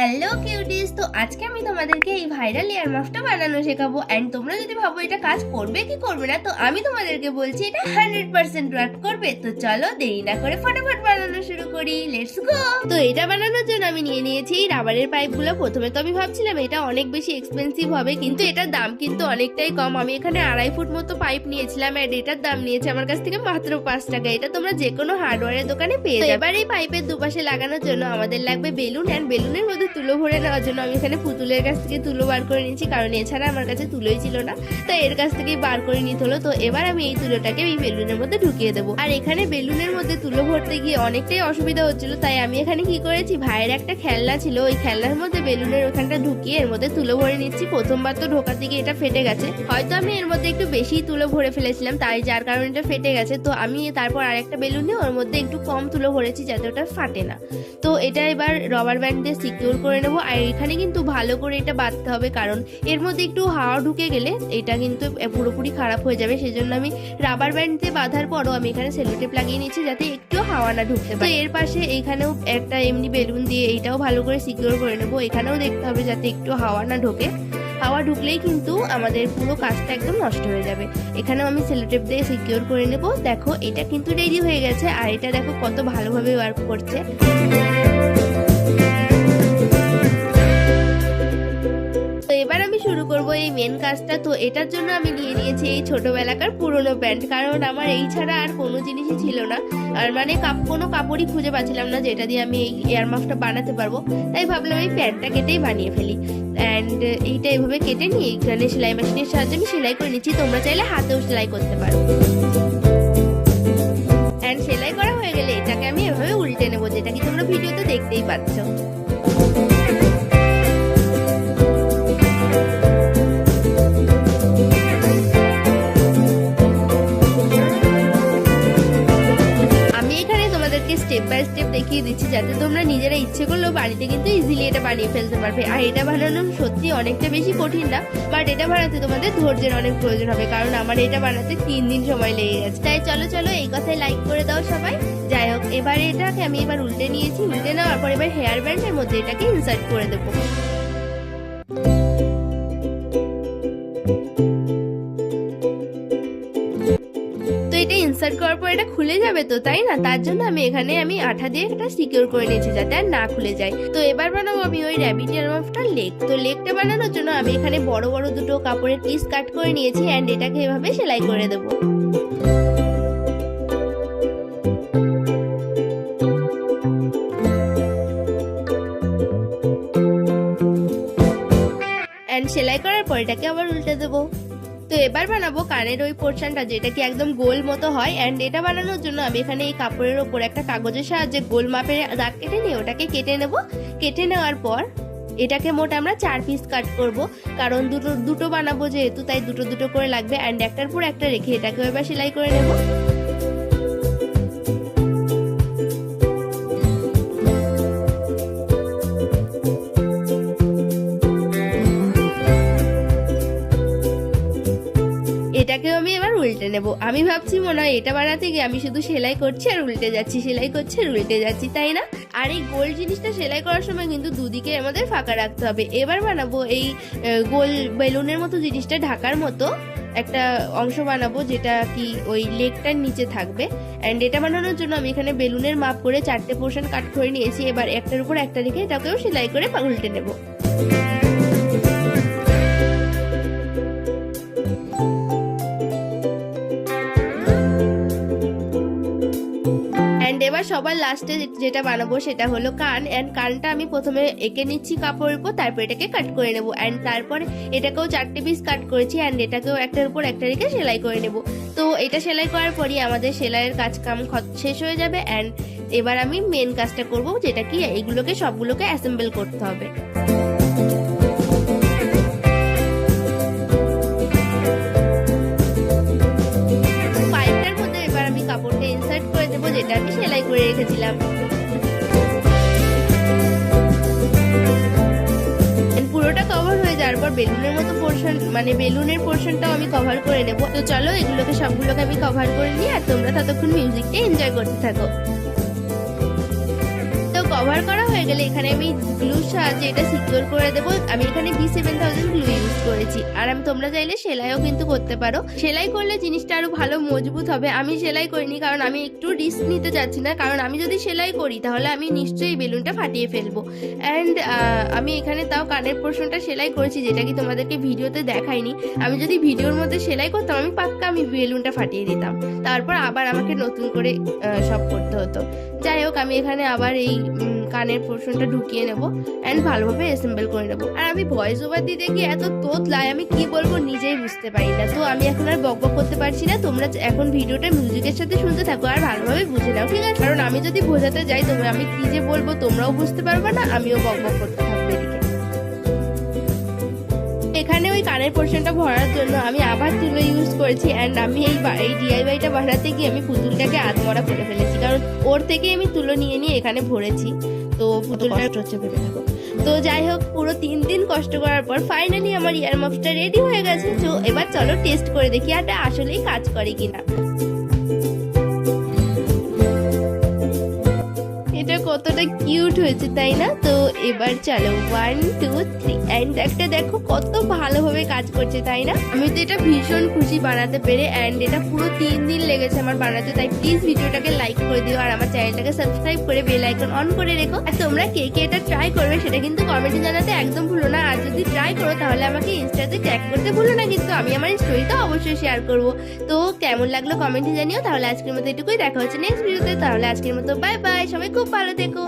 Hello cuties, তো আজকে আমি তোমাদেরকে এই ভাইরাল এয়ার মাফটা বানানো শেখাবো। এন্ড তোমরা যদি ভাবো এটা কাজ করবে কি করবে না, তো আমি তোমাদেরকে বলছি এটা 100% ওয়ার্ক করবে। তো চলো দেরি না করে ফটাফট বানানো শুরু করি, লেটস গো। তো এটা বানানোর জন্য আমি নিয়ে নিয়েছি এই রাবারের পাইপগুলো। প্রথমে তো আমি ভাবছিলাম এটা অনেক বেশি এক্সপেন্সিভ হবে, কিন্তু এটার দাম কিন্তু অনেকটাই কম। আমি এখানে 2.5 ফুট মতো পাইপ নিয়েছিলাম, এন্ড এটার দাম নিয়েছে আমার কাছ থেকে মাত্র 5 টাকা। এটা তোমরা যে কোনো হার্ডওয়্যারের দোকানে পেয়ে যাবে। এবার এই পাইপের দুপাশে লাগানোর জন্য আমাদের লাগবে বেলুন, এন্ড বেলুনের মধ্যে তুলো ভরে নেওয়ার জন্য আমি এখানে পুতুলের কাছ থেকে তুলো বার করে নিয়েছি, কারণ এছাড়া আমার কাছে তুলোই ছিল না, তো এর কাছ থেকেই বার করে নিতে হলো। তো এবার আমি এই তুলোটাকে এই বেলুনের মধ্যে ঢুকিয়ে দেবো। আর এখানে বেলুনের মধ্যে তুলো ভরতে গিয়ে অনেকটাই অসুবিধা হচ্ছিল, তাই আমি এখানে কি করেছি, ভাইয়ের একটা খেলনা ছিল, ওই খেলনার মধ্যে বেলুনের ওখানটা ঢুকিয়ে এর মধ্যে তুলো ভরে নিচ্ছি। প্রথমবার তো ঢোকাতে গিয়ে এটা ফেটে গেছে, হয়তো আমি এর মধ্যে একটু বেশি তুলো ভরে ফেলেছিলাম, তাই যার কারণে এটা ফেটে গেছে। তো আমি তারপর আরেকটা বেলুন নিয়ে ওর মধ্যে একটু কম তুলো ভরেছি যাতে ওটা ফাটে না। তো এটা এবার রবার ব্যান্ড দিয়ে সিকিউর করে নেবো। আর এখানে কিন্তু ভালো করে এটা বাঁধতে হবে, কারণ এর মধ্যে একটু হাওয়া ঢুকে গেলে এটা কিন্তু পুরোপুরি খারাপ হয়ে যাবে। সেজন্য আমি রাবার ব্যান্ড দিয়ে বাঁধার পরও আমি এখানে সেলোটেপ লাগিয়ে নিচ্ছি যাতে একটু হাওয়া না ঢুকতে পারে। তো এর পাশে এইখানেও একটা এমনি বেলুন দিয়ে এইটাও ভালো করে সিকিউর করে নেবো। এখানেও দেখতে হবে যাতে একটু হাওয়া না ঢোকে, হাওয়া ঢুকলেই কিন্তু আমাদের পুরো কাজটা একদম নষ্ট হয়ে যাবে। এখানেও আমি সেলোটেপ দিয়ে সিকিউর করে নেব। দেখো এটা কিন্তু রেডি হয়ে গেছে, আর এটা দেখো কত ভালোভাবে ওয়ার্ক করছে। এবার আমি শুরু করব এই মেন কাজটা। তো এটার জন্য আমি নিয়ে নিয়েছি এই ছোটবেলাকার পুরনো প্যান্ট, কারণ আমার এই ছাড়া আর কোনো জিনিসই ছিল না, আর মানে কোনো কাপড়ই খুঁজে পাচ্ছিলাম না যেটা দিয়ে আমি এই এয়ার মাফটা বানাতে পারবো। তাই ভাবলাম এই প্যান্টটা কেটেই বানিয়ে ফেলি। অ্যান্ড এইটা এভাবে কেটে নিয়ে এখানে সেলাই মেশিনের সাহায্যে আমি সেলাই করে নিচ্ছি। তোমরা চাইলে হাতেও সেলাই করতে পারো। অ্যান্ড সেলাই করা হয়ে গেলে এটাকে আমি এভাবে উল্টে নেবো, যেটা কি তোমরা ভিডিওতে দেখতেই পাচ্ছ। স্টেপ বাই স্টেপ দেখিয়ে দিচ্ছি যাতে তোমরা নিজেরা ইচ্ছে করলেও বাড়িতে কিন্তু ইজিলি এটা বানিয়ে ফেলতে পারবে। আর এটা বানানো সত্যি অনেকটা বেশি কঠিন না, বাট এটা বানাতে তোমাদের ধৈর্যের অনেক প্রয়োজন হবে, কারণ আমার এটা বানাতে 3 দিন সময় লেগে গেছে। তাই চলো এই কথায় লাইক করে দাও সবাই। যাই হোক, এবার এটাকে আমি এবার উল্টে নিয়েছি। উল্টে নেওয়ার পর এবার হেয়ার ব্যান্ডের মধ্যে এটাকে ইনসার্ট করে দেবো। ইনসার্ট করার পর এটা খুলে যাবে তো, তাই না? তার জন্য আমি এখানে আঠা দিয়ে এটা সিকিউর করে নিয়েছি যাতে আর না খুলে যায়। তো এবার বানাবো আমি ওই র‍্যাবিট এয়ার মাফটার লেগ। তো লেগটা বানানোর জন্য আমি এখানে বড় বড় দুটো কাপড়ের পিস কাট করে নিয়েছি, এন্ড এটাকে এভাবে সেলাই করে দেবো। এন্ড সেলাই করার পর এটাকে আবার উল্টে দেবো। তো এবার বানাবো কানের ওই পোর্শনটা, যেটা কি একদম গোল মতো হয়। এন্ড এটা বানানোর জন্য আমি এখানে এই কাপড়ের ওপর একটা কাগজের সাহায্যে গোল মাপের দাগ কেটে নিয়ে ওটাকে কেটে নেব। কেটে নেওয়ার পর এটাকে মোট আমরা 4 পিস কাট করব, কারণ দুটো বানাবো যেহেতু, তাই দুটো করে লাগবে। এন্ড একটার পর একটা রেখে এটাকে এবার সেলাই করে নেব। এটাকেও আমি এবার উল্টে নেব। আমি ভাবছি মনে হয় এটা বানাতে গিয়ে আমি শুধু সেলাই করছি আর উল্টে যাচ্ছি, সেলাই করছি আর উল্টে যাচ্ছি, তাই না? আর এই গোল জিনিসটা সেলাই করার সময় কিন্তু দুদিকে আমাদের ফাঁকা রাখতে হবে। এবার বানাবো এই গোল বেলুনের মতো জিনিসটা ঢাকার মতো একটা অংশ বানাবো, যেটা কি ওই লেগটার নিচে থাকবে। অ্যান্ড এটা বানানোর জন্য আমি এখানে বেলুনের মাপ করে 4টে পোর্শন কাট করে নিয়েছি। এবার একটার উপর একটা রেখে এটাকেও সেলাই করে উল্টে নেব। এবার সবার লাস্টে যেটা বানাবো সেটা হলো কান। এন্ড কানটা আমি প্রথমে এঁকে নিচ্ছি কাপড়ের উপর, তারপর এটাকে কাট করে নেব। এন্ড তারপরে এটাকেও 4টে পিস কাট করেছি, এন্ড এটাকেও একটার উপর একটা রেখে সেলাই করে নেব। তো এটা সেলাই করার পরই আমাদের সেলাইয়ের কাজ কাম শেষ হয়ে যাবে। এন্ড এবার আমি মেন কাজটা করব, যেটা কি এইগুলোকে সবগুলোকে অ্যাসেম্বল করতে হবে। পাইপটার মধ্যে এবার আমি কাপড়টা ইনসার্ট করে দেবো, যেটা আমি সেলাই করে রেখেছিলাম। পুরোটা কভার হয়ে যাওয়ার পর বেলুনের মতো পোর্শন, মানে বেলুনের পোর্শনটাও আমি কভার করে নেব। তো চলো এগুলোকে সবগুলোকে আমি কভার করে নিই, আর তোমরা ততক্ষণ মিউজিকটা এনজয় করতে থাকো। তো কভার করা হয়ে গেলে এখানে আমি গ্লুর সাহায্যে এটা সিকিউর করে দেবো। আমি এখানে B7000 গ্লু ইউজ করেছি। আর তোমরা চাইলে সেলাইও কিন্তু করতে পারো। সেলাই করলে জিনিসটা আরো ভালো মজবুত হবে। আমি সেলাই করিনি কারণ আমি একটু রিস্ক নিতে চাচ্ছি না, কারণ আমি যদি সেলাই করি তাহলে আমি নিশ্চয়ই বেলুনটা ফাটিয়ে ফেলবো। অ্যান্ড আমি এখানে তাও কানের পোর্শনটা সেলাই করেছি, যেটা কি তোমাদেরকে ভিডিওতে দেখাইনি। আমি যদি ভিডিওর মধ্যে সেলাই করতাম আমি পাক্কা আমি বেলুনটা ফাটিয়ে দিতাম, তারপর আবার আমাকে নতুন করে সব করতে হতো। যাই হোক, আমি এখানে আবার এই কানের পোর্শনটা ঢুকিয়ে নেবো অ্যান্ড ভালোভাবে অ্যাসেম্বল করে নেবো। আর আমি ভয়েস ওভার দিতে গিয়ে এত তোতলাই আমি কি বলবো নিজেই বুঝতে পারি না। তো আমি এখন আর বকবক করতে পারছি না, তোমরা এখন ভিডিওটা মিউজিকের সাথে শুনতে থাকো আর ভালোভাবে বুঝে নাও, ঠিক আছে? কারণ আমি যদি বোঝাতে যাই তোমরা আমি কি যে বলবো তোমরাও বুঝতে পারবে না, আমিও বকবক করতে থাকবো এদিকে। এখানে ওই কানের পোর্শনটা ভরার জন্য আমি আবার তুলো ইউজ করেছি অ্যান্ড আমি এই ডিআইওয়াইটা বানাতে গিয়ে আমি পুতুলটাকে আধমরা করে ফেলেছি, কারণ ওর থেকে আমি তুলো নিয়ে নিয়ে এখানে ভরেছি। তো পুতুলটা হচ্ছে ভেবে থাকো। তো যাই হোক, পুরো 3 দিন কষ্ট করার পর ফাইনালি আমার ইয়ার মাফসটা রেডি হয়ে গেছে। তো এবার চলো টেস্ট করে দেখি এটা আসলেই কাজ করে কিনা। এটা কতটা কিউট হয়েছে তাই না? তো এবার চলো 1 2 3 এন্ড একটা দেখো কত ভালোভাবে কাজ করছে তাই না? আমি তো এটা ভীষণ খুশি বানাতে পেরে এন্ড এটা পুরো 3 দিন লেগেছে আমার বানাতে। তাই প্লিজ ভিডিওটাকে লাইক করে দিও আর আমার চ্যানেলটাকে সাবস্ক্রাইব করে বেল আইকন অন করে রেখো। আর তোমরা কে কে এটা ট্রাই করবে সেটা কিন্তু কমেন্টে জানাতে একদম ভুলো না। আর যদি ট্রাই করো তাহলে আমাকে ইনস্টাতে ট্যাগ করতে ভুলো না, কিন্তু আমি আমার স্টোরিটা অবশ্যই শেয়ার করব। তো কেমন লাগলো কমেন্টে জানিও। তাহলে আজকের মতো এটুকুই, দেখা হচ্ছে নেক্সট ভিডিওতে। তাহলে আজকের মতো বাই বাই, সবাই খুব ভালো থেকো।